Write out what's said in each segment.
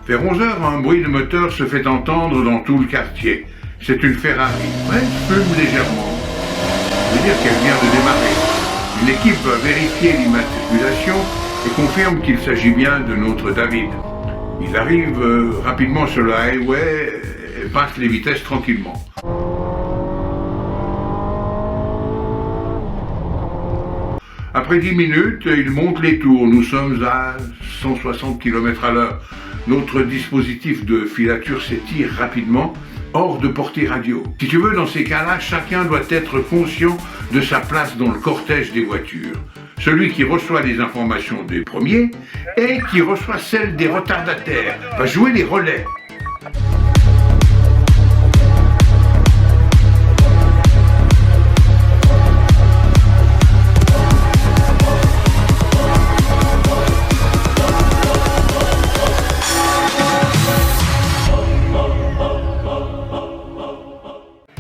Vers 11 heures, un bruit de moteur se fait entendre dans tout le quartier. C'est une Ferrari. Elle fume légèrement. Ça veut dire qu'elle vient de démarrer. Une équipe va vérifier l'immatriculation et confirme qu'il s'agit bien de notre David. Il arrive rapidement sur le highway et passe les vitesses tranquillement. Après 10 minutes, il monte les tours. Nous sommes à 160 km/h. Notre dispositif de filature s'étire rapidement, hors de portée radio. Si tu veux, dans ces cas-là, chacun doit être conscient de sa place dans le cortège des voitures. Celui qui reçoit les informations des premiers et qui reçoit celles des retardataires va jouer les relais.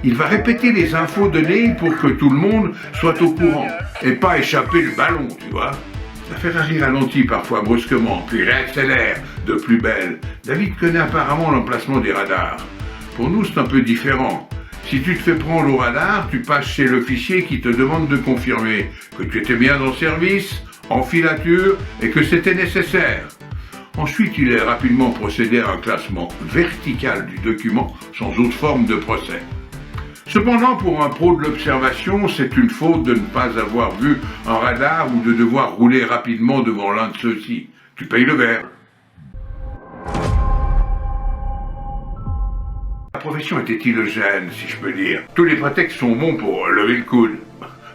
Il va répéter les infos données pour que tout le monde soit au courant et pas échapper le ballon, tu vois. La Ferrari ralentit parfois brusquement, puis réaccélère de plus belle. David connaît apparemment l'emplacement des radars. Pour nous, c'est un peu différent. Si tu te fais prendre au radar, tu passes chez l'officier qui te demande de confirmer que tu étais bien en service, en filature et que c'était nécessaire. Ensuite, il est rapidement procédé à un classement vertical du document sans autre forme de procès. Cependant, pour un pro de l'observation, c'est une faute de ne pas avoir vu un radar ou de devoir rouler rapidement devant l'un de ceux-ci. Tu payes le verre. La profession est hétérogène, si je peux dire. Tous les prétextes sont bons pour lever le coude.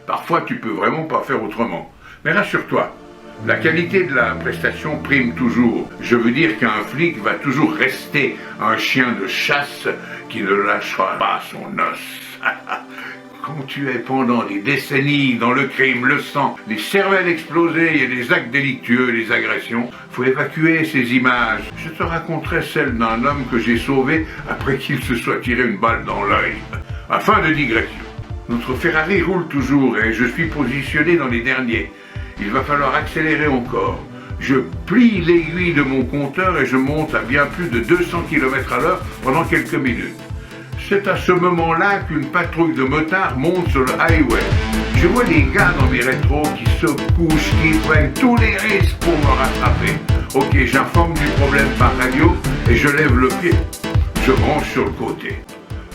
Parfois, tu peux vraiment pas faire autrement. Mais rassure-toi, la qualité de la prestation prime toujours. Je veux dire qu'un flic va toujours rester un chien de chasse qui ne lâchera pas son os. Quand tu es pendant des décennies dans le crime, le sang, les cervelles explosées et les actes délictueux, les agressions, faut évacuer ces images. Je te raconterai celle d'un homme que j'ai sauvé après qu'il se soit tiré une balle dans l'œil. Fin de digression. Notre Ferrari roule toujours et je suis positionné dans les derniers. Il va falloir accélérer encore. Je plie l'aiguille de mon compteur et je monte à bien plus de 200 km/h pendant quelques minutes. C'est à ce moment-là qu'une patrouille de motards monte sur le highway. Je vois des gars dans mes rétros qui se couchent, qui prennent tous les risques pour me rattraper. Ok, j'informe du problème par radio et je lève le pied. Je branche sur le côté.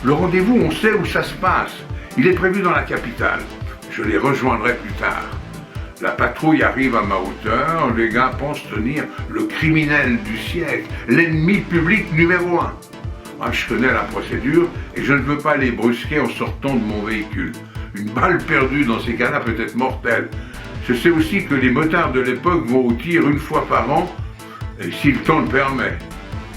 Le rendez-vous, on sait où ça se passe. Il est prévu dans la capitale. Je les rejoindrai plus tard. La patrouille arrive à ma hauteur. Les gars pensent tenir le criminel du siècle, l'ennemi public numéro 1. Je connais la procédure et je ne veux pas les brusquer en sortant de mon véhicule. Une balle perdue dans ces cas-là peut être mortelle. Je sais aussi que les motards de l'époque vont au tir une fois par an, et si le temps le permet.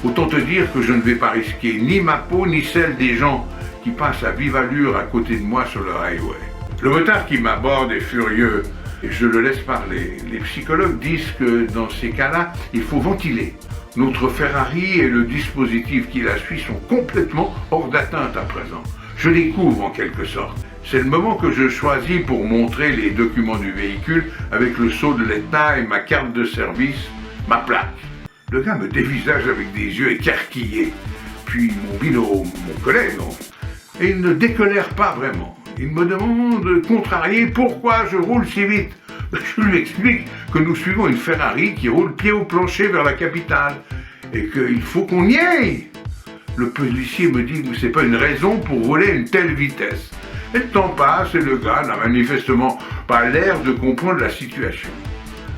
Autant te dire que je ne vais pas risquer ni ma peau ni celle des gens qui passent à vive allure à côté de moi sur le highway. Le motard qui m'aborde est furieux et je le laisse parler. Les psychologues disent que dans ces cas-là, il faut ventiler. Notre Ferrari et le dispositif qui la suit sont complètement hors d'atteinte à présent. Je les couvre en quelque sorte. C'est le moment que je choisis pour montrer les documents du véhicule avec le sceau de l'État et ma carte de service, ma plaque. Le gars me dévisage avec des yeux écarquillés. Puis mon binôme, mon collègue, non. Et il ne décolère pas vraiment. Il me demande, contrarié, pourquoi je roule si vite. Je lui explique que nous suivons une Ferrari qui roule pied au plancher vers la capitale et qu'il faut qu'on y aille. Le policier me dit que c'est pas une raison pour rouler à une telle vitesse. Et le temps passe et le gars n'a manifestement pas l'air de comprendre la situation.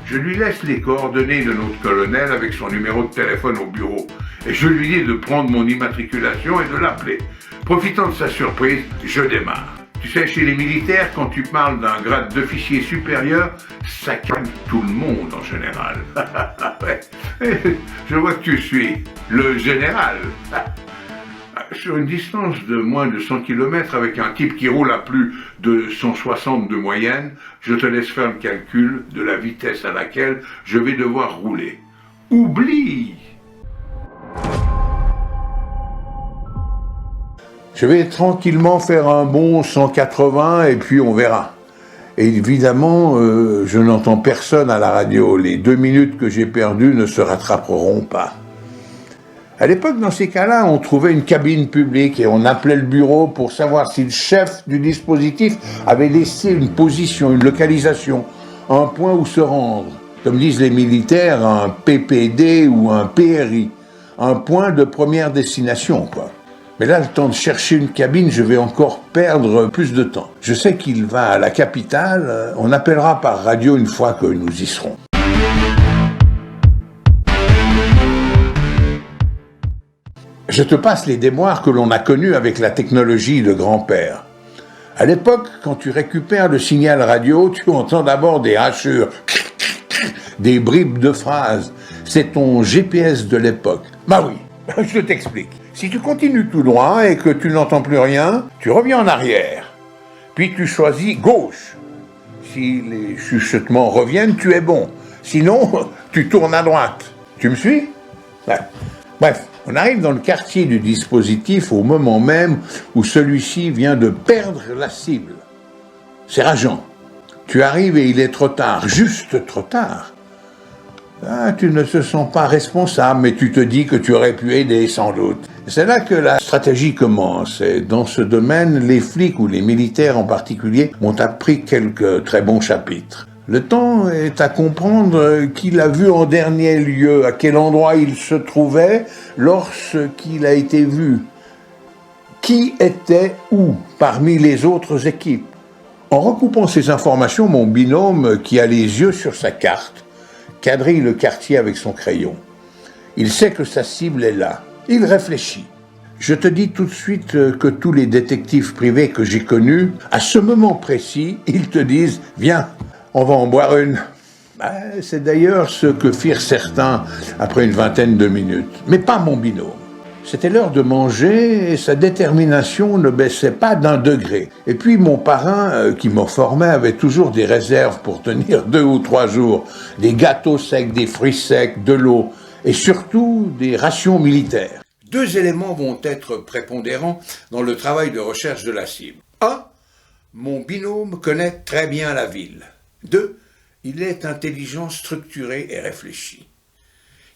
Je lui laisse les coordonnées de notre colonel avec son numéro de téléphone au bureau et je lui dis de prendre mon immatriculation et de l'appeler. Profitant de sa surprise, je démarre. Tu sais, chez les militaires, quand tu parles d'un grade d'officier supérieur, ça calme tout le monde en général. Ouais. Je vois que tu suis le général. Sur une distance de moins de 100 km avec un type qui roule à plus de 160 de moyenne, je te laisse faire le calcul de la vitesse à laquelle je vais devoir rouler. Oublie! Je vais tranquillement faire un bond 180 et puis on verra. Et évidemment, je n'entends personne à la radio. Les 2 minutes que j'ai perdues ne se rattraperont pas. À l'époque, dans ces cas-là, on trouvait une cabine publique et on appelait le bureau pour savoir si le chef du dispositif avait laissé une position, une localisation, un point où se rendre. Comme disent les militaires, un PPD ou un PRI, un point de première destination, quoi. Mais là, le temps de chercher une cabine, je vais encore perdre plus de temps. Je sais qu'il va à la capitale, on appellera par radio une fois que nous y serons. Je te passe les déboires que l'on a connus avec la technologie de grand-père. À l'époque, quand tu récupères le signal radio, tu entends d'abord des hachures, des bribes de phrases. C'est ton GPS de l'époque. Bah oui, je t'explique. Si tu continues tout droit et que tu n'entends plus rien, tu reviens en arrière. Puis tu choisis gauche. Si les chuchotements reviennent, tu es bon. Sinon, tu tournes à droite. Tu me suis ? Ouais. Bref, on arrive dans le quartier du dispositif au moment même où celui-ci vient de perdre la cible. C'est rageant. Tu arrives et il est trop tard, juste trop tard. Ah, tu ne te sens pas responsable, mais tu te dis que tu aurais pu aider sans doute. C'est là que la stratégie commence. Et dans ce domaine, les flics ou les militaires en particulier m'ont appris quelques très bons chapitres. Le temps est à comprendre qui l'a vu en dernier lieu, à quel endroit il se trouvait lorsqu'il a été vu. Qui était où parmi les autres équipes. En recoupant ces informations, mon binôme, qui a les yeux sur sa carte, quadrille le quartier avec son crayon. Il sait que sa cible est là. Il réfléchit. Je te dis tout de suite que tous les détectives privés que j'ai connus, à ce moment précis, ils te disent « Viens, on va en boire une ». C'est d'ailleurs ce que firent certains après une vingtaine de minutes. Mais pas mon binôme. C'était l'heure de manger et sa détermination ne baissait pas d'un degré. Et puis mon parrain, qui me formait, avait toujours des réserves pour tenir 2 ou 3 jours. Des gâteaux secs, des fruits secs, de l'eau et surtout des rations militaires. 2 éléments vont être prépondérants dans le travail de recherche de la cible. 1. Mon binôme connaît très bien la ville. 2. Il est intelligent, structuré et réfléchi.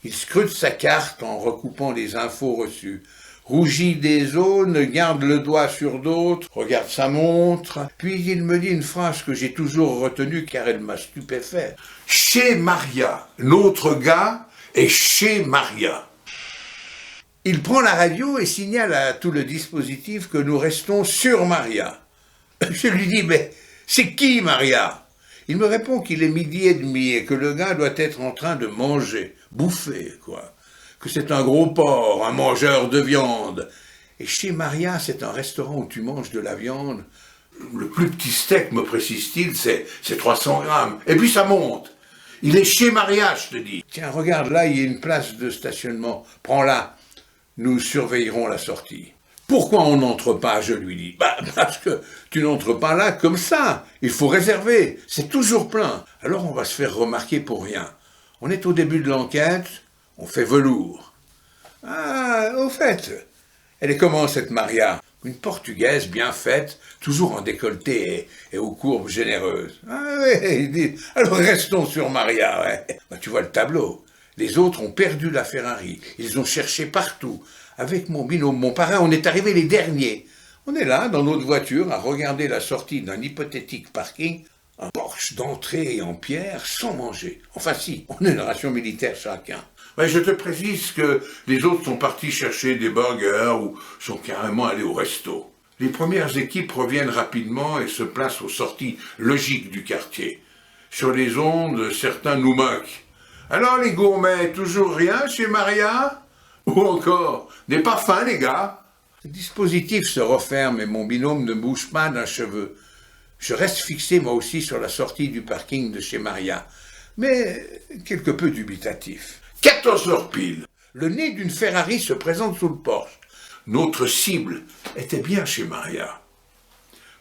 Il scrute sa carte en recoupant les infos reçues, rougit des zones, garde le doigt sur d'autres, regarde sa montre, puis il me dit une phrase que j'ai toujours retenue car elle m'a stupéfait. « Chez Maria, notre gars est chez Maria ». Il prend la radio et signale à tout le dispositif que nous restons sur Maria. Je lui dis « Mais c'est qui Maria ?» Il me répond qu'il est 12h30 et que le gars doit être en train de manger, bouffer, quoi. Que c'est un gros porc, un mangeur de viande. Et chez Maria, c'est un restaurant où tu manges de la viande. Le plus petit steak, me précise-t-il, c'est 300 grammes. Et puis ça monte. Il est chez Maria, je te dis. Tiens, regarde, là, il y a une place de stationnement. Prends-la. Nous surveillerons la sortie. Pourquoi on n'entre pas, je lui dis. Parce que tu n'entres pas là comme ça. Il faut réserver. C'est toujours plein. Alors on va se faire remarquer pour rien. On est au début de l'enquête, on fait velours. Ah, au fait, elle est comment cette Maria? Une Portugaise bien faite, toujours en décolleté et aux courbes généreuses. Ah ouais, il dit, alors restons sur Maria, ouais. Tu vois le tableau. Les autres ont perdu la Ferrari. Ils ont cherché partout. Avec mon binôme, mon parrain, on est arrivés les derniers. On est là, dans notre voiture, à regarder la sortie d'un hypothétique parking, un Porsche d'entrée en pierre, sans manger. Enfin si, on a une ration militaire chacun. Ouais, je te précise que les autres sont partis chercher des burgers ou sont carrément allés au resto. Les premières équipes reviennent rapidement et se placent aux sorties logiques du quartier. Sur les ondes, certains nous moquent. Alors les gourmets, toujours rien chez Maria? Ou encore, n'est pas faim les gars? Le dispositif se referme et mon binôme ne bouge pas d'un cheveu. Je reste fixé moi aussi sur la sortie du parking de chez Maria, mais quelque peu dubitatif. 14h pile. Le nez d'une Ferrari se présente sous le porche. Notre cible était bien chez Maria.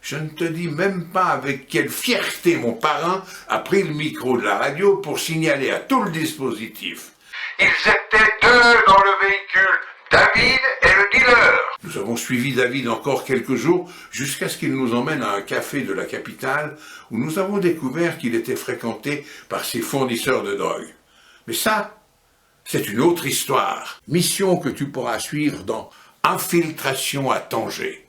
Je ne te dis même pas avec quelle fierté mon parrain a pris le micro de la radio pour signaler à tout le dispositif. Ils étaient 2 dans le véhicule, David et le dealer. Nous avons suivi David encore quelques jours jusqu'à ce qu'il nous emmène à un café de la capitale où nous avons découvert qu'il était fréquenté par ses fournisseurs de drogue. Mais ça, c'est une autre histoire. Mission que tu pourras suivre dans Infiltration à Tanger.